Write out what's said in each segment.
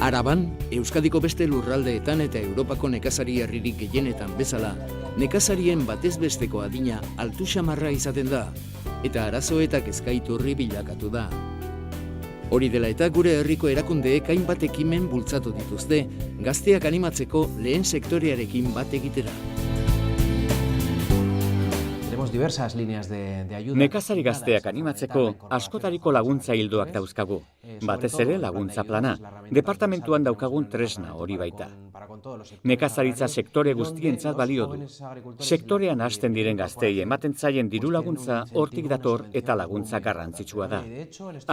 Araban, Euskadiko beste lurraldeetan eta Europako nekazari herririk gehienetan bezala, nekazarien batez besteko adina altu xamarra izaten da, eta arazoetak kezkaiturri bilakatu da. Hori dela eta gure herriko erakundeek hainbat ekimen bultzatu dituzte, gazteak animatzeko lehen sektorearekin bat egitera. Nekazari gazteak animatzeko askotariko laguntza ildoak dauzkagu. Batez ere laguntza plana, departamentuan daukagun tresna hori baita. Nekazaritza sektore guztientzat balio du. Sektorean hasten diren gaztei ematen zaien diru laguntza hortik dator eta laguntza garrantzitsua da.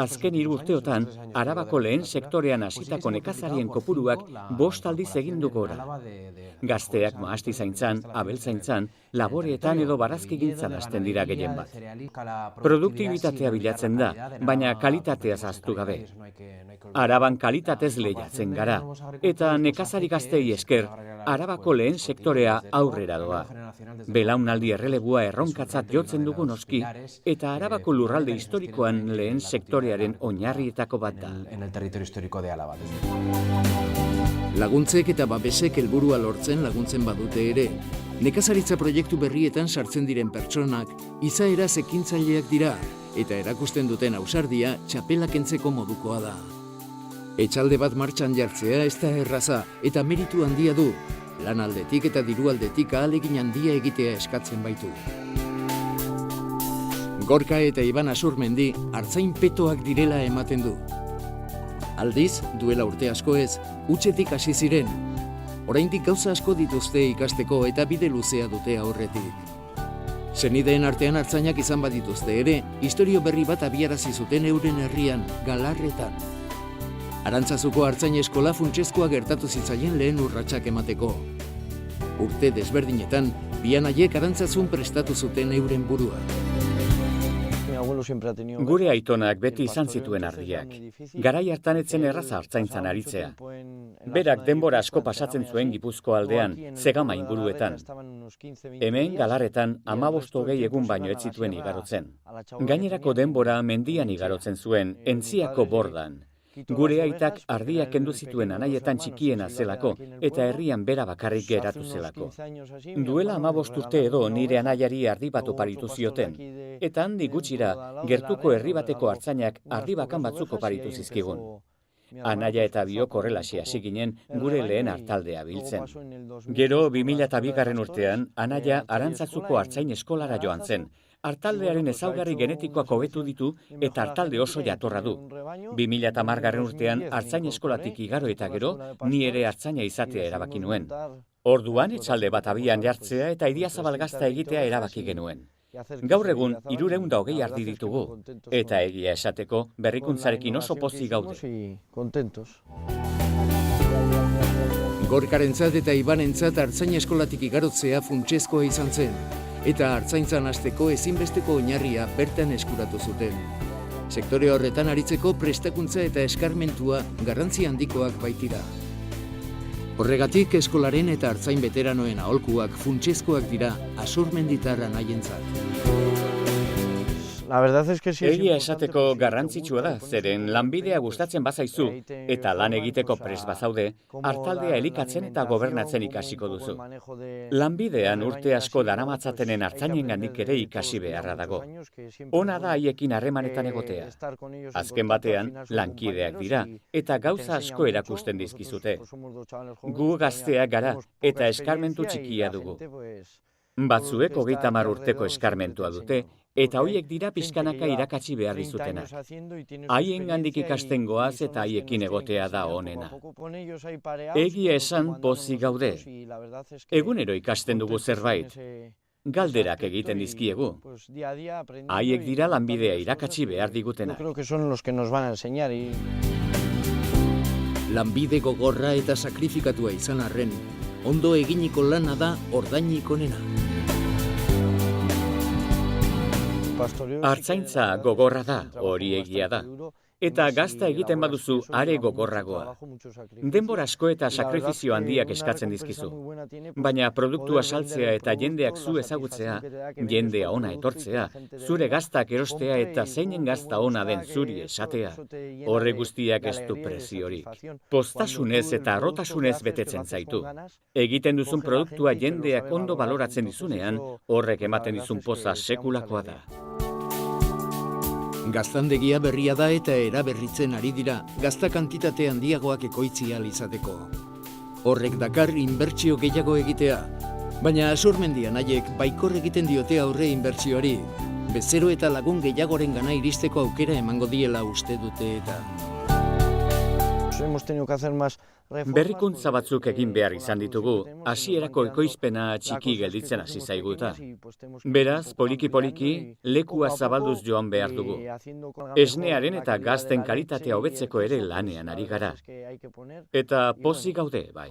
Azken 3 urteotan, Arabako lehen sektorean hasitako nekazarien kopuruak 5 aldiz egin du gora. Gazteak mahastizaintzan, abeltzaintzan, laboreetan edo barazkigintzan hasten dira gehien bat. Produktibitatea bilatzen da, baina kalitateaz ahaztu gabe. Araban kalitatez lehiatzen gara, eta nekazari gaztei esker, Arabako lehen sektorea aurrera doa. Belaunaldi errelebua erronkatzat jotzen dugu noski, eta Arabako lurralde historikoan lehen sektorearen oinarrietako bat da. Laguntzek eta babesek helburua lortzen laguntzen badute ere, nekazaritza proiektu berrietan sartzen diren pertsonak izaeraz ekintzaileak dira eta erakusten duten ausardia txapela kentzeko modukoa da. Etxalde bat martxan jartzea ez da erraza eta meritu handia du, lan aldetik eta diru aldetik ahalegin handia egitea eskatzen baitu. Gorka eta Iban Asurmendi artzain petoak direla ematen du. Aldiz, duela urte asko ez, hutsetik hasi ziren. Oraindik gauza asko dituzte ikasteko eta bide luzea dute aurretik. Senideen artean artzainak izan badituzte ere, istorio berri bat abiarazi zuten euren herrian, Galarretan. Arantzazuko artzain eskola funtsezkoa gertatu zitzaien lehen urratsak emateko. Urte desberdinetan, bi anaiek arantzazun prestatu zuten euren burua. Gure aitonak beti izan zituen argiak. Garai hartan etzen erraza artzaintzan aritzea. Berak denbora asko pasatzen zuen Gipuzko aldean, Zegama inguruetan. Hemen Galarretan 15-20 egun baino ez zituen igarotzen. Gainerako denbora mendian igarotzen zuen, Entziako bordan. Gure aitak ardiak kendu zituen anaietan txikiena zelako eta herrian bera bakarrik geratu zelako. Duela 15 urte edo nire anaiari ardi bat oparitu zioten, eta handi gutxira gertuko herri bateko artzainak ardi bakan batzuk oparitu zizkigun. Anaia eta biok horrelaxe hasi ginen gure lehen hartaldea biltzen. Gero 2002 urtean Anaia Arantzazuko artzain eskolara joan zen. Hartaldearen ezaugarri genetikoak hobetu ditu eta hartalde oso jatorra du. 2010 urtean artzain eskolatik igaro eta gero, ni ere artzaina izatea erabaki nuen. Orduan etxalde bat abian jartzea eta Idiazabal gazta egitea erabaki genuen. Gaur egun 320 ardi ditugu, eta egia esateko berrikuntzarekin oso pozik gaude. Gorkarentzat eta Ibanentzat artzain eskolatik igarotzea funtsezkoa izan zen, eta artzaintzan hasteko ezinbesteko oinarria bertan eskuratu zuten. Sektore horretan aritzeko prestakuntza eta eskarmentua garrantzi handikoak baitira. Horregatik eskolaren eta artzain veteranoen aholkuak funtsezkoak dira Asurmenditar anaientzat. Egia esateko garrantzitsua da, zeren lanbidea gustatzen bazaizu eta lan egiteko prest bazaude, hartaldea elikatzen eta gobernatzen ikasiko duzu. Lanbidean urte asko daramatzatenen artzainengandik ere ikasi beharra dago. Ona da haiekin harremanetan egotea. Azken batean, lankideak dira eta gauza asko erakusten dizkizute. Gu gazteak gara eta eskarmentu txikia dugu. Batzuek 30 urteko eskarmentua dute, eta hoiek dira pixkanaka irakatsi behar dizutenak. Haiengandik ikasten goaz eta haiekin egotea da onena. Egia esan pozik gaude. Egunero ikasten dugu zerbait. Galderak egiten dizkiegu. Haiek dira lanbidea irakatsi behar digutenak. Lanbide gogorra eta sakrifikatua izan arren, ondo eginiko lana da ordainik onena. Artzaintza gogorra da, hori egia da. Eta gazta egiten baduzu are gogorragoa. Denbora asko eta sakrifizio handiak eskatzen dizkizu. Baina produktua saltzea eta jendeak zu ezagutzea, jendea ona etortzea, zure gaztak erostea eta zeinen gazta ona den zuri esatea, horre guztiak ez du preziorik. Poztasunez eta harrotasunez betetzen zaitu. Egiten duzun produktua jendeak ondo baloratzen dizunean, horrek ematen dizun poza sekulakoa da. Gaztandegia berria da eta eraberritzen ari dira, gazta kantitate handiagoak ekoitzi ahal izateko. Horrek dakar inbertsio gehiago egitea, baina Asurmendian haiek baikor egiten diote aurre inbertsioari, bezero eta lagun gehiagoren gana iristeko aukera emango diela uste dute eta. Berrikuntza batzuk egin behar izan ditugu, hasierako ekoizpena txiki gelditzen hasi zaiguta. Beraz, poliki-poliki, lekua zabalduz joan behar dugu. Esnearen eta gazten kalitatea hobetzeko ere lanean ari gara. Eta pozik gaude, bai.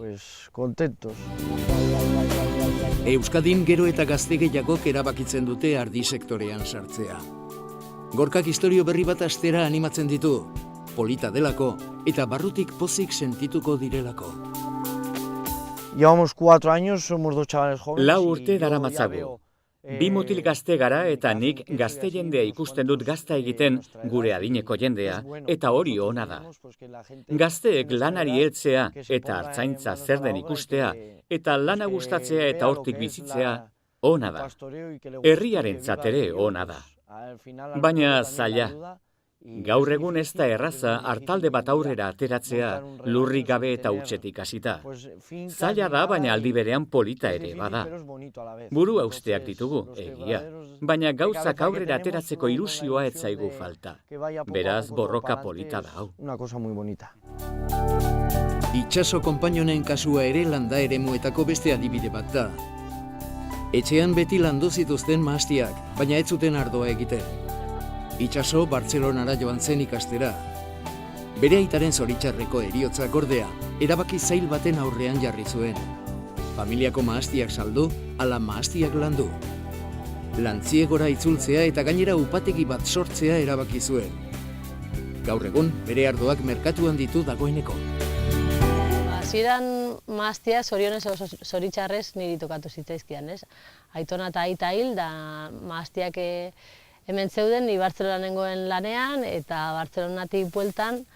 Euskadin gero eta gazte gehiagok erabakitzen dute ardi sektorean sartzea. Gorkak istorio berri bat astera animatzen ditu, polita delako eta barrutik pozik sentituko direlako. Llevamos 4 años, somos 2 chavales jóvenes. 4 urte daramatzagu. 2 mutil gazte gara eta nik gazte jendea ikusten dut gazta egiten gure adineko jendea, eta hori ona da. Gazteek lanari heltzea eta hartzaintza zer den ikustea, eta lana gustatzea eta hortik bizitzea ona da. Herriarentzat ere ona da. Baina zaila. Gaur egun ez da erraza hartalde bat aurrera ateratzea lurrik gabe eta hutsetik hasita. Zaila da, baina aldi berean polita ere bada. Burua usteak ditugu, egia. Baina gauzak aurrera ateratzeko ilusioa ez zaigu falta. Beraz, borroka polita da hau. Itxaso konpainonen kasua ere landa eremuetako beste adibide bat da. Etxean beti landu zituzten mahastiak, baina ez zuten ardoa egiten. Itxaso Bartzelonara joan zen ikastera. Bere aitaren zoritxarreko heriotzak ordea, erabaki zail baten aurrean jarri zuen. Familiako mahastiak saldu, ala mahastiak landu. Lantziegora itzultzea eta gainera upategi bat sortzea erabaki zuen. Gaur egun, bere ardoak merkatuan ditu dagoeneko. Hasieran mahastia zorionez zoritxarrez niri tokatu zitzaizkidan, ez? Aitona eta aita hil, da mahastiak hemen zeuden, ni Bartzelonan nengoen lanean, eta Bartzelonatik bueltan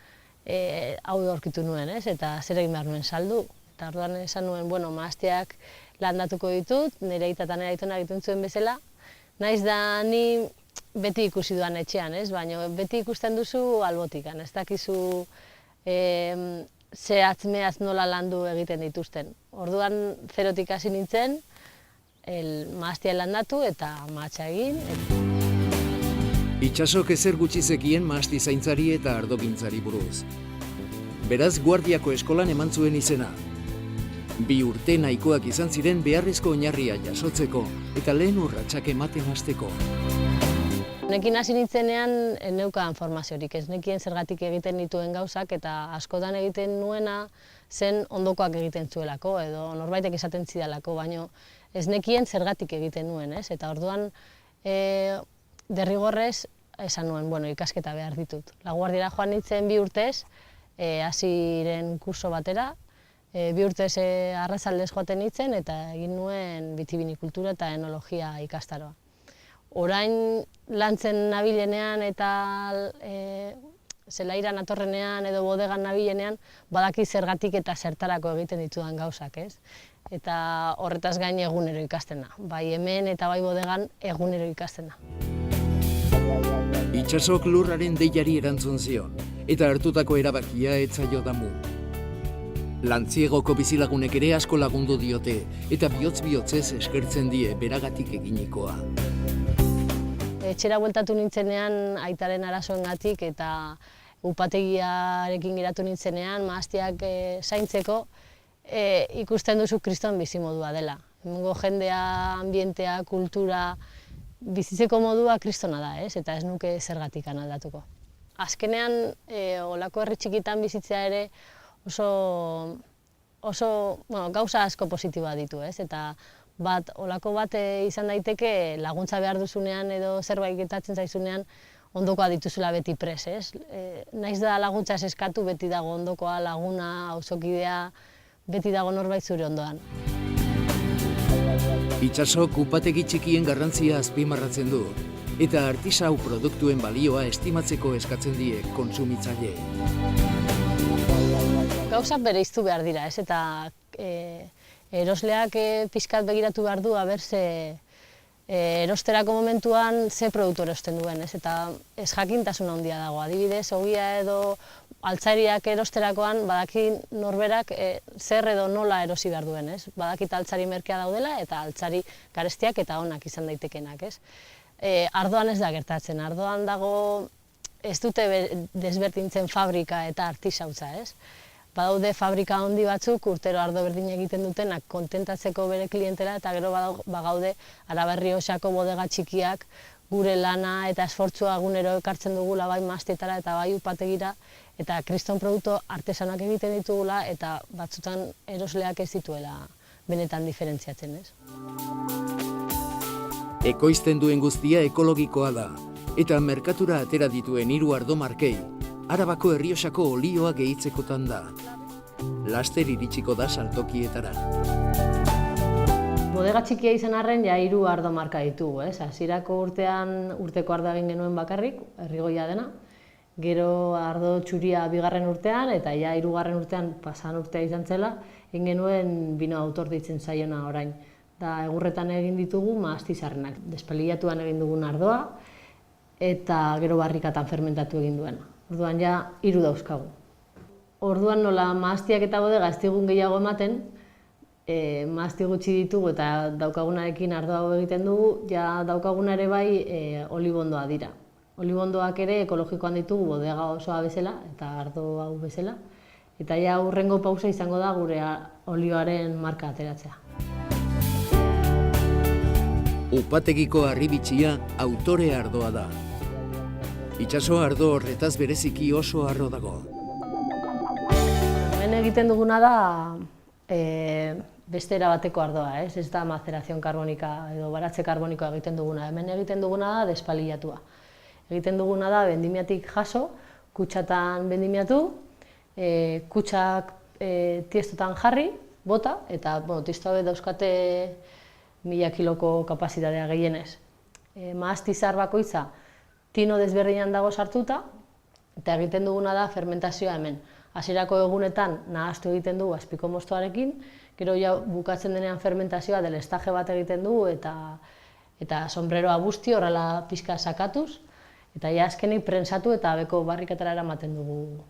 hau aurkitu nuen, ez? Eta zer egin behar nuen saldu. Eta orduan esan nuen, bueno, mahastiak landatuko ditut, nire aita eta nire aitona egiten zuen bezala. Naiz da ni beti ikusi duan etxean, ez? Baina beti ikusten duzu albotikan, ez dakizu zehatz-mehatz nola landu egiten dituzten. Orduan zerotik hasi nintzen, mahastia landatu eta mahatsa egin. Itxasok ezer gutxi zekien mahasti zaintzari eta ardogintzari buruz. Beraz, guardiako eskolan eman zuen izena. 2 urte nahikoak izan ziren beharrezko oinarria jasotzeko eta lehen urratsak ematen hasteko. Nekin hasi nintzenean neukan formaziorik, ez nekien zergatik egiten dituen gauzak eta askotan egiten nuena zen ondokoak egiten zuelako edo norbaitek esaten zidalako, baino ez nekien zergatik egiten nuen, ez? Eta orduan derrigorrez esan nuen, bueno, ikasketa behar ditut. Laguardiara joan nintzen 2 urtez, hasiren kurso batera, 2 urtez arrazaldez joaten nintzen eta egin nuen bitibinikultura eta enologia ikastaroa. Orain lantzen nabilenean eta zelairan atorrenean edo bodegan nabilenean, badaki zergatik eta zertarako egiten ditudan gauzak, ez? Eta horretaz gain egunero ikasten da. Bai hemen eta bai bodegan egunero ikasten da. Itxasok lurraren deiari erantzun zion, eta hartutako erabakia ez zaio damu. Lantziegoko bizilagunek ere asko lagundu diote, eta bihotz-bihotzez eskertzen die beragatik eginikoa. Etxera bueltatu nintzenean aitaren arazoengatik eta upategiarekin geratu nintzenean, mahastiak zaintzeko, ikusten duzu kriston bizimodua dela. Hemengo jendea, ambientea, kultura, bizitzeko modua kristona da, ez? Eta ez nuke zergatik aldatuko. Azkenean, olako herri txikitan bizitzea ere oso gauza asko positiboa ditu, ez? Eta olako bat izan daiteke laguntza behar duzunean edo zerbait gertatzen zaizunean ondokoa dituzula beti pres, ez? Naiz da laguntza eskatu, beti dago ondokoa, laguna, auzokidea, beti dago norbait zure ondoan. Itsasok upategi txikien garrantzia azpimarratzen du, eta artisau produktuen balioa estimatzeko eskatzen die kontsumitzaileei. Gauzak bereiztu behar dira, ez? Eta erosleak pixkat begiratu behar du, erosterako momentuan ze produktu erosten duen, ez? Eta ez jakintasun handia dago. Adibidez, ogia edo altzariak erosterakoan badaki norberak zer edo nola erosi behar duen, ez? Badakit altzari merkea daudela eta altzari garestiak eta onak izan daitekenak, ez? Ardoan ez da gertatzen, ardoan dago ez dute desberdintzen fabrika eta artisautza, ez? Badaude fabrika handi batzuk urtero ardo berdin egiten dutenak kontentatzeko bere klientela eta gero bagaude Araberriosako bodega txikiak gure lana eta esfortzua egunero ekartzen dugula bai mahastietara eta bai upategira eta kriston produktu artesanak egiten ditugula eta batzutan erosleak ez dituela benetan diferentziatzen, ez? Ekoizten duen guztia ekologikoa da, eta merkatura atera dituen 3 ardo markei, Arabako Errioxako olioa gehitzekotan da. Laster iritsiko da saltokietara. Bodega txikia izan arren, ja 3 ardo marka ditugu, ez? Hasierako urtean urteko ardoa egin genuen bakarrik, Herrigoia dena. Gero ardo txuria 2. urtean, eta ja 3. urtean, pasan urtea izan zela, egin genuen bino autor deitzen zaiona orain. Da egurretan egin ditugu mahastizarrenak. Despalilatuan egin dugun ardoa, eta gero barrikatan fermentatu egin duena. Orduan ja 3 dauzkagu. Orduan nola mahastiak eta bodega ez digun gehiago ematen, mahasti gutxi ditugu eta daukagunarekin ardoa egiten dugu, ja daukaguna ere bai olibondoa dira. Olibondoak ere ekologikoan ditugu bodega osoa bezala eta ardo hau bezala. Eta ja hurrengo pausa izango da gure olioaren marka ateratzea. Upategiko harribitxia autore ardoa da. Itsaso ardo horretaz bereziki oso harro dago. Hemen egiten duguna da beste erabateko ardoa, ez? Ez da macerazio karbonika edo baratze karbonikoa egiten duguna. Hemen egiten duguna da despalilatua. Egiten duguna da vendimiatik jaso, kutxatan vendimiatu, kutxak tiestotan jarri, bota, eta tiestoa dauzkate 1000 kiloko kapazitatea gehienez. Mahastizar bakoitza tino desberdinan dago sartuta, eta egiten duguna da fermentazioa hemen. Hasierako egunetan nahastu egiten dugu azpiko mostoarekin, gero ja bukatzen denean fermentazioa delestaje bat egiten dugu eta sombreroa busti horrela pixka sakatuz, eta ja azkenik prensatu eta beko barrikatara eramaten dugu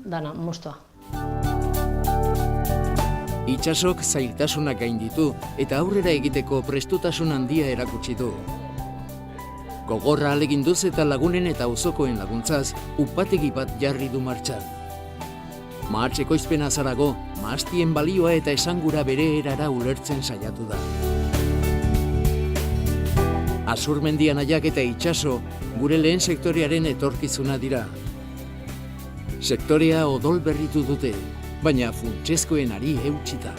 dana, mostoa. Itsasok zailtasunak gainditu eta aurrera egiteko prestutasun handia erakutsi du. Gogorra ahaleginduz eta lagunen eta auzokoen laguntzaz, upategi bat jarri du martxan. Mahats ekoizpena zarago, mahastien balioa eta esangura bere erara ulertzen saiatu da. Azurmendian Aiak eta Itsaso gure lehen sektorearen etorkizuna dira. Sektorea odol berritu dute, baina funtsezkoenari eutsita.